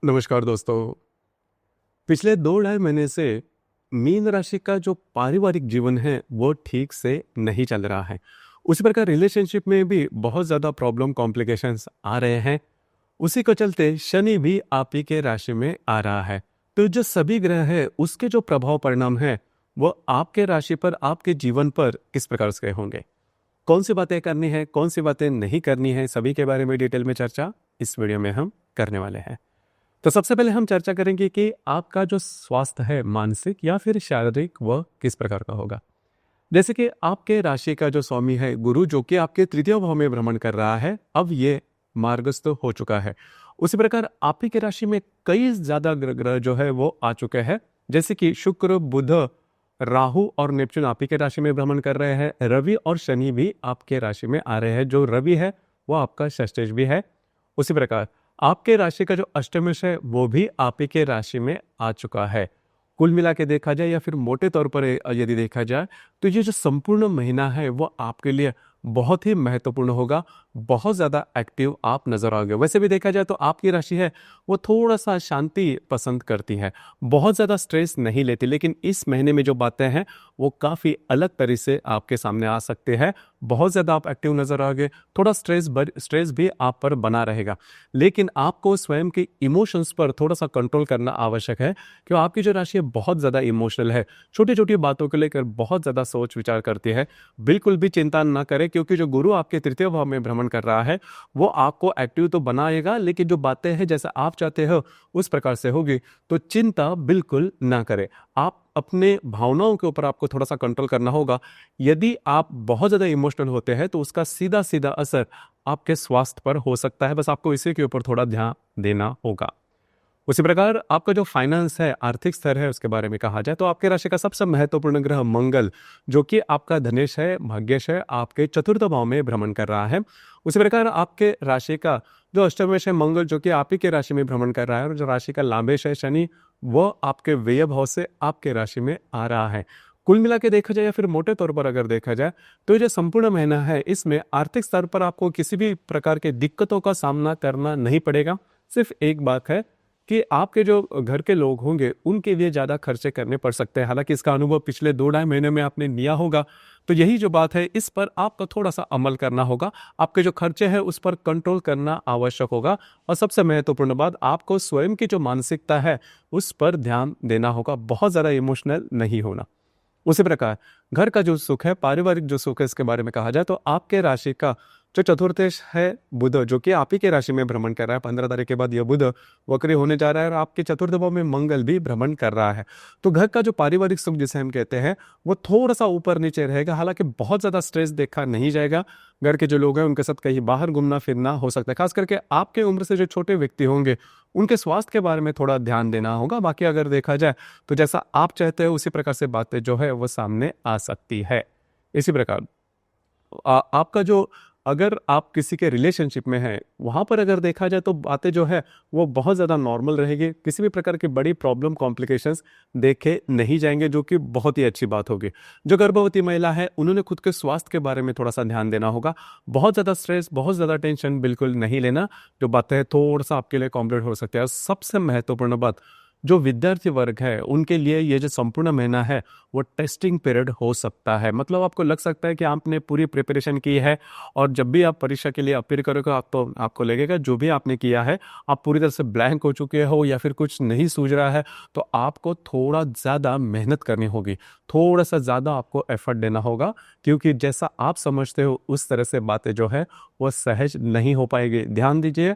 नमस्कार दोस्तों। पिछले 2 ढाई महीने से मीन राशि का जो पारिवारिक जीवन है वो ठीक से नहीं चल रहा है। उसी प्रकार रिलेशनशिप में भी बहुत ज़्यादा प्रॉब्लम कॉम्प्लिकेशंस आ रहे हैं। उसी को चलते शनि भी आप ही के राशि में आ रहा है। तो जो सभी ग्रह है उसके जो प्रभाव परिणाम है वो आपके राशि पर, आपके जीवन पर किस प्रकार से होंगे, कौन सी बातें करनी है, कौन सी बातें नहीं करनी है, सभी के बारे में डिटेल में चर्चा इस वीडियो में हम करने वाले हैं। तो सबसे पहले हम चर्चा करेंगे कि आपका जो स्वास्थ्य है मानसिक या फिर शारीरिक वह किस प्रकार का होगा। जैसे कि आपके राशि का जो स्वामी है गुरु, जो कि आपके तृतीय भाव में भ्रमण कर रहा है, अब ये मार्गस्थ हो चुका है। उसी प्रकार आप ही के राशि में कई ज्यादा ग्रह जो है वो आ चुके हैं, जैसे कि शुक्र, बुध, राहु और नेपच्यून आप ही के राशि में भ्रमण कर रहे हैं। रवि और शनि भी आपके राशि में आ रहे हैं। जो रवि है वो आपका षष्ठेश भी है। उसी प्रकार आपके राशि का जो अष्टमेश है वो भी आप ही के राशि में आ चुका है। कुल मिला के देखा जाए या फिर मोटे तौर पर यदि देखा जाए तो ये जो संपूर्ण महीना है वो आपके लिए बहुत ही महत्वपूर्ण होगा। बहुत ज्यादा एक्टिव आप नजर आओगे। वैसे भी देखा जाए तो आपकी राशि है वो थोड़ा सा शांति पसंद करती है, बहुत ज्यादा स्ट्रेस नहीं लेती, लेकिन इस महीने में जो बातें हैं वो काफी अलग तरह से आपके सामने आ सकते हैं। बहुत ज्यादा आप एक्टिव नजर आओगे, थोड़ा स्ट्रेस भी आप पर बना रहेगा, लेकिन आपको स्वयं के इमोशंस पर थोड़ा सा कंट्रोल करना आवश्यक है, क्योंकि आपकी जो राशि है बहुत ज्यादा इमोशनल है, छोटी छोटी बातों को लेकर बहुत ज्यादा सोच विचार करती है। बिल्कुल भी चिंता ना करें, क्योंकि जो गुरु आपके तृतीय भाव में भ्रमण कर रहा है वो आपको एक्टिव तो बनाएगा, लेकिन जो बातें हैं जैसा आप चाहते हो उस प्रकार से होगी, तो चिंता बिल्कुल ना करें। आप अपने भावनाओं के ऊपर आपको थोड़ा सा कंट्रोल करना होगा। यदि आप बहुत ज्यादा इमोशनल होते हैं तो उसका सीधा सीधा असर आपके स्वास्थ्य पर हो सकता है। बस आपको इसी के ऊपर थोड़ा ध्यान देना होगा। उसी प्रकार आपका जो फाइनेंस है, आर्थिक स्तर है, उसके बारे में कहा जाए तो आपके राशि का सबसे महत्वपूर्ण ग्रह मंगल, जो कि आपका धनेश है, भाग्यश है, आपके चतुर्थ भाव में भ्रमण कर रहा है। उसी प्रकार आपके राशि का जो अष्टमेश है मंगल, जो कि आप ही के राशि में भ्रमण कर रहा है, और जो राशि का लाभेश है शनि, वो आपके व्यय भाव से आपके राशि में आ रहा है। कुल मिला के देखा जाए या फिर मोटे तौर पर अगर देखा जाए तो ये संपूर्ण महीना है, इसमें आर्थिक स्तर पर आपको किसी भी प्रकार के दिक्कतों का सामना करना नहीं पड़ेगा। सिर्फ एक बात है कि आपके जो घर के लोग होंगे उनके लिए ज़्यादा खर्चे करने पड़ सकते हैं। हालांकि इसका अनुभव पिछले 2 ढाई महीने में आपने लिया होगा, तो यही जो बात है इस पर आपको थोड़ा सा अमल करना होगा। आपके जो खर्चे हैं उस पर कंट्रोल करना आवश्यक होगा, और सबसे महत्वपूर्ण बात, आपको स्वयं की जो मानसिकता है उस पर ध्यान देना होगा, बहुत ज़्यादा इमोशनल नहीं होना। उसी प्रकार घर का जो सुख है, पारिवारिक जो सुख है, इसके बारे में कहा जाए तो आपके राशि का जो चतुर्थेश है बुध, जो कि आप ही के राशि में भ्रमण कर रहा है, 15 तारीख के बाद यह बुध वक्री होने जा रहा है, और आपके चतुर्थ भाव में मंगल भी भ्रमण कर रहा है। तो घर का जो पारिवारिक सुख जिसे हम कहते हैं वो थोड़ा सा ऊपर नीचे रहेगा। हालांकि बहुत ज्यादा स्ट्रेस देखा नहीं जाएगा। घर के जो लोग हैं उनके साथ कहीं बाहर घूमना फिरना हो सकता है। खास करके आपके उम्र से जो छोटे व्यक्ति होंगे उनके स्वास्थ्य के बारे में थोड़ा ध्यान देना होगा। बाकी अगर देखा जाए तो जैसा आप चाहते हो उसी प्रकार से बातें जो है वो सामने आ सकती है। इसी प्रकार आपका जो, अगर आप किसी के रिलेशनशिप में हैं वहाँ पर अगर देखा जाए तो बातें जो है वो बहुत ज़्यादा नॉर्मल रहेगी। किसी भी प्रकार की बड़ी प्रॉब्लम कॉम्प्लिकेशंस देखे नहीं जाएंगे, जो कि बहुत ही अच्छी बात होगी। जो गर्भवती महिला है उन्होंने खुद के स्वास्थ्य के बारे में थोड़ा सा ध्यान देना होगा। बहुत ज़्यादा स्ट्रेस, बहुत ज़्यादा टेंशन बिल्कुल नहीं लेना। जो बातें हैं थोड़ा सा आपके लिए कॉम्प्लिकेट हो सकती है। और सबसे महत्वपूर्ण बात, जो विद्यार्थी वर्ग है उनके लिए ये जो संपूर्ण महीना है वो टेस्टिंग पीरियड हो सकता है। मतलब आपको लग सकता है कि आपने पूरी प्रिपरेशन की है, और जब भी आप परीक्षा के लिए अपेयर करोगे आपको लगेगा जो भी आपने किया है आप पूरी तरह से ब्लैंक हो चुके हो या फिर कुछ नहीं सूझ रहा है। तो आपको थोड़ा ज़्यादा मेहनत करनी होगी, थोड़ा सा ज़्यादा आपको एफर्ट देना होगा, क्योंकि जैसा आप समझते हो उस तरह से बातें जो है वो सहज नहीं हो पाएगी। ध्यान दीजिए,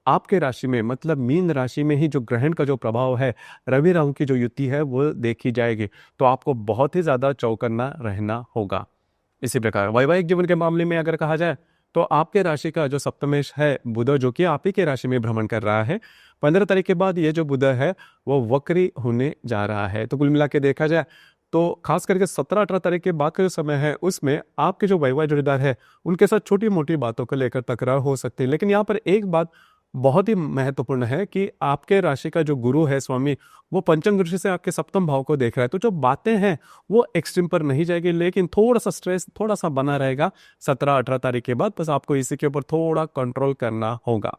आपके राशि में, मतलब मीन राशि में ही जो ग्रहण का जो प्रभाव है, रवि राहु की जो युति है वो देखी जाएगी, तो आपको बहुत ही ज्यादा चौकन्ना रहना होगा। इसी प्रकार वैवाहिक जीवन के मामले में अगर कहा जाए तो आपके राशि का जो सप्तमेश है बुध, जो कि आप ही के राशि में भ्रमण कर रहा है, 15 तारीख के बाद ये जो बुध है वो वक्री होने जा रहा है। तो कुल मिला के देखा जाए तो खास करके 17-18 तारीख के बाद का जो समय है उसमें आपके जो वैवाहिक जोड़ीदार है उनके साथ छोटी मोटी बातों को लेकर तकरार हो सकती है। लेकिन यहाँ पर एक बात बहुत ही महत्वपूर्ण है कि आपके राशि का जो गुरु है स्वामी, वो पंचम दृष्टि से आपके सप्तम भाव को देख रहा है। तो जो बातें हैं वो एक्सट्रीम पर नहीं जाएगी, लेकिन थोड़ा सा स्ट्रेस थोड़ा सा बना रहेगा 17-18 तारीख के बाद। बस आपको इसी के ऊपर थोड़ा कंट्रोल करना होगा।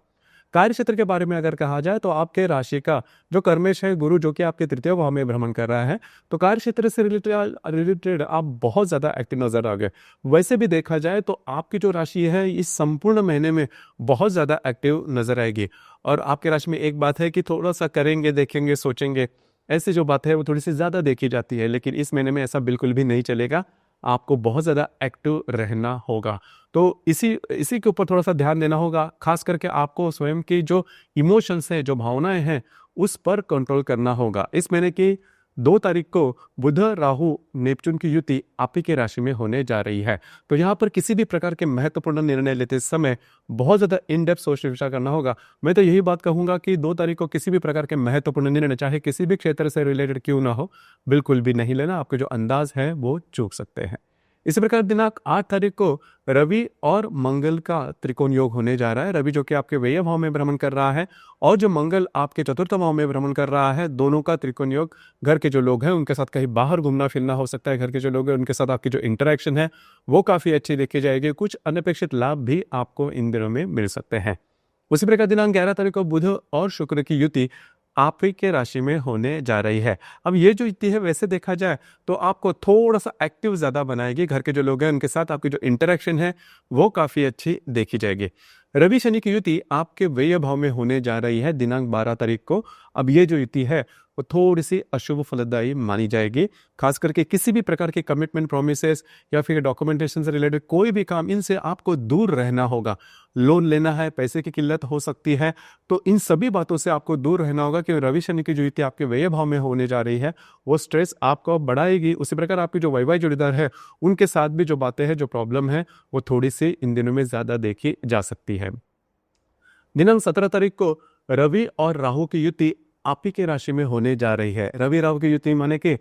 कार्य क्षेत्र के बारे में अगर कहा जाए तो आपके राशि का जो कर्मेश है गुरु, जो कि आपके तृतीय भाव में भ्रमण कर रहा है, तो कार्य क्षेत्र से रिलेटेड आप बहुत ज़्यादा एक्टिव नजर आ गए। वैसे भी देखा जाए तो आपकी जो राशि है इस संपूर्ण महीने में बहुत ज़्यादा एक्टिव नजर आएगी। और आपके राशि में एक बात है कि थोड़ा सा करेंगे, देखेंगे, सोचेंगे, ऐसी जो बात है वो थोड़ी सी ज़्यादा देखी जाती है, लेकिन इस महीने में ऐसा बिल्कुल भी नहीं चलेगा। आपको बहुत ज़्यादा एक्टिव रहना होगा। तो इसी इसी के ऊपर थोड़ा सा ध्यान देना होगा। खास करके आपको स्वयं की जो इमोशंस हैं, जो भावनाएं हैं, उस पर कंट्रोल करना होगा। इस महीने की 2 तारीख को बुध राहु नेपच्यून की युति आप ही के राशि में होने जा रही है। तो यहाँ पर किसी भी प्रकार के महत्वपूर्ण निर्णय लेते समय बहुत ज़्यादा इन डेप्थ सोच विचार करना होगा। मैं तो यही बात कहूँगा कि 2 तारीख को किसी भी प्रकार के महत्वपूर्ण निर्णय, चाहे किसी भी क्षेत्र से रिलेटेड क्यों ना हो, बिल्कुल भी नहीं लेना। आपके जो अंदाज है वो चूक सकते हैं। इसी प्रकार दिनांक 8 तारीख को रवि और मंगल का त्रिकोण योग होने जा रहा है। रवि जो कि आपके व्यय भाव में भ्रमण कर रहा है और जो मंगल आपके चतुर्थ भाव में भ्रमण कर रहा है, दोनों का त्रिकोण योग घर के जो लोग हैं उनके साथ कहीं बाहर घूमना फिरना हो सकता है। घर के जो लोग हैं उनके साथ आपकी जो इंटरेक्शन है वो काफ़ी अच्छी देखी जाएगी। कुछ अनपेक्षित लाभ भी आपको इन दिनों में मिल सकते हैं। उसी प्रकार दिनांक 11 तारीख को बुध और शुक्र की युति आप ही के राशि में होने जा रही है। अब ये जो युति है वैसे देखा जाए तो आपको थोड़ा सा एक्टिव ज़्यादा बनाएगी। घर के जो लोग हैं उनके साथ आपकी जो इंटरेक्शन है वो काफ़ी अच्छी देखी जाएगी। रवि शनि की युति आपके व्यय भाव में होने जा रही है दिनांक 12 तारीख को। अब ये जो युति है वो थोड़ी सी अशुभ फलदायी मानी जाएगी। खास करके किसी भी प्रकार के कमिटमेंट, प्रोमिसेस या फिर डॉक्यूमेंटेशन से रिलेटेड कोई भी काम, इनसे आपको दूर रहना होगा। लोन लेना है, पैसे की किल्लत हो सकती है, तो इन सभी बातों से आपको दूर रहना होगा कि रवि शनि की जो युति आपके व्यय भाव में होने जा रही है वो स्ट्रेस आपको बढ़ाएगी। उसी प्रकार आपकी जो वैवाहिक जोड़ीदार है उनके साथ भी जो बातें हैं, जो प्रॉब्लम है, वो थोड़ी सी इन दिनों में ज़्यादा देखी जा सकती है। दिनांक 17 तारीख को रवि और राहु की युति आप ही के राशि में होने जा रही है। रवि राहु की युति माने कि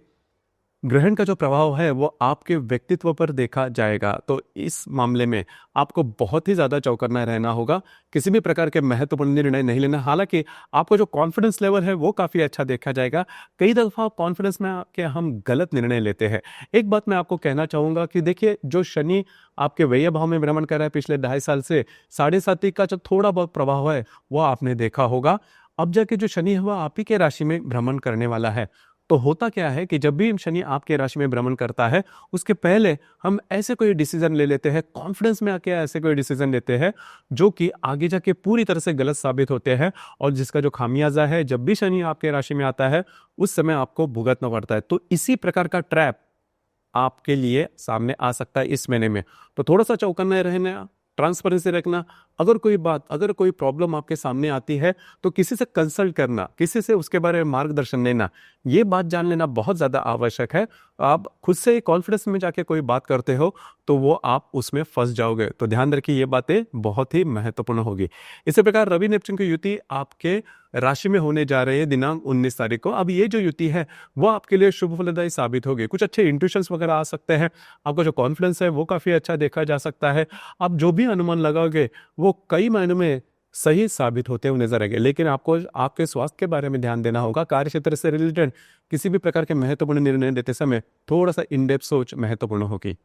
ग्रहण का जो प्रभाव है वो आपके व्यक्तित्व पर देखा जाएगा। तो इस मामले में आपको बहुत ही ज़्यादा चौकन्ना रहना होगा। किसी भी प्रकार के महत्वपूर्ण निर्णय नहीं लेना। हालांकि आपको जो कॉन्फिडेंस लेवल है वो काफ़ी अच्छा देखा जाएगा। कई दफ़ा कॉन्फिडेंस में आके हम गलत निर्णय लेते हैं। एक बात मैं आपको कहना चाहूँगा कि देखिए, जो शनि आपके व्यय भाव में भ्रमण कर रहा है पिछले 2.5 साल से, 7.5 का जो थोड़ा बहुत प्रभाव है वो आपने देखा होगा। अब जाके जो शनि है वह आप ही के राशि में भ्रमण करने वाला है। तो होता क्या है कि जब भी शनि आपके राशि में भ्रमण करता है उसके पहले हम ऐसे कोई डिसीजन ले लेते हैं, कॉन्फिडेंस में आके ऐसे कोई डिसीजन लेते हैं जो कि आगे जाके पूरी तरह से गलत साबित होते हैं, और जिसका जो खामियाजा है जब भी शनि आपके राशि में आता है उस समय आपको भुगतना पड़ता है। तो इसी प्रकार का ट्रैप आपके लिए सामने आ सकता है इस महीने में। तो थोड़ा सा चौकन्ना रहना, ट्रांसपेरेंसी रखना। अगर कोई प्रॉब्लम आपके सामने आती है तो किसी से कंसल्ट करना, किसी से उसके बारे में मार्गदर्शन लेना, ये बात जान लेना बहुत ज़्यादा आवश्यक है। आप खुद से कॉन्फिडेंस में जाके कोई बात करते हो तो वो आप उसमें फंस जाओगे। तो ध्यान रखिए, ये बातें बहुत ही महत्वपूर्ण होगी। इसी प्रकार रवि नेपच्यून की युति आपके राशि में होने जा रही है दिनांक 19 तारीख को। अब ये जो युति है वो आपके लिए शुभ फलदायी साबित होगी। कुछ अच्छे इंट्यूशंस वगैरह आ सकते हैं। आपका जो कॉन्फिडेंस है वो काफ़ी अच्छा देखा जा सकता है। आप जो भी अनुमान लगाओगे वो कई मायनों में सही साबित होते हुए नजर आएंगे। लेकिन आपको आपके स्वास्थ्य के बारे में ध्यान देना होगा। कार्य क्षेत्र से रिलेटेड किसी भी प्रकार के महत्वपूर्ण निर्णय लेते समय थोड़ा सा इन डेप्थ सोच महत्वपूर्ण होगी।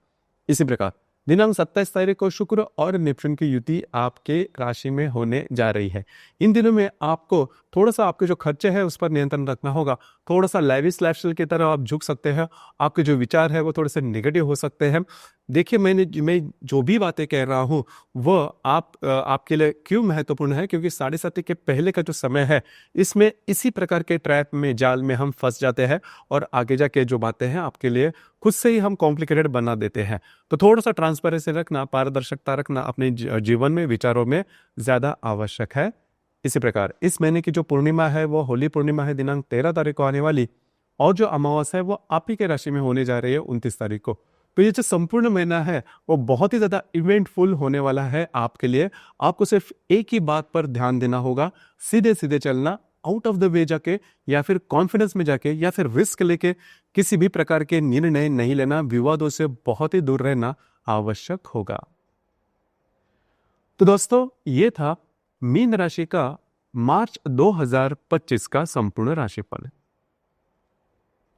इसी प्रकार दिनांक 27 तारीख को शुक्र और नेपच्यून की युति आपके राशि में होने जा रही है। इन दिनों में आपको थोड़ा सा आपके जो खर्चे हैं उस पर नियंत्रण रखना होगा। थोड़ा सा लैविश लाइफस्टाइल की तरह आप झुक सकते हैं। आपके जो विचार है वो थोड़े से नेगेटिव हो सकते हैं। देखिए, मैं जो भी बातें कह रहा हूँ वह आपके लिए क्यों महत्वपूर्ण है, क्योंकि 7:30 के पहले का जो समय है इसमें इसी प्रकार के ट्रैप में, जाल में हम फंस जाते हैं और आगे जाके जो बातें हैं आपके लिए खुद से ही हम कॉम्प्लिकेटेड बना देते हैं। तो थोड़ा सा ट्रांसपेरेंसी रखना, पारदर्शिता रखना अपने जीवन में, विचारों में ज़्यादा आवश्यक है। इसी प्रकार इस महीने की जो पूर्णिमा है वो होली पूर्णिमा है दिनांक 13 तारीख को आने वाली, और जो अमावस्या है वो आप ही के राशि में होने जा रही है 29 तारीख को। तो ये जो संपूर्ण महीना है वो बहुत ही ज़्यादा इवेंटफुल होने वाला है आपके लिए। आपको सिर्फ एक ही बात पर ध्यान देना होगा, सीधे सीधे चलना, आउट ऑफ द वे जाके या फिर कॉन्फिडेंस में जाके या फिर रिस्क लेके किसी भी प्रकार के निर्णय नहीं लेना। विवादों से बहुत ही दूर रहना आवश्यक होगा। तो दोस्तों, ये था मीन राशि का मार्च 2025 का संपूर्ण राशिफल।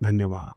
धन्यवाद।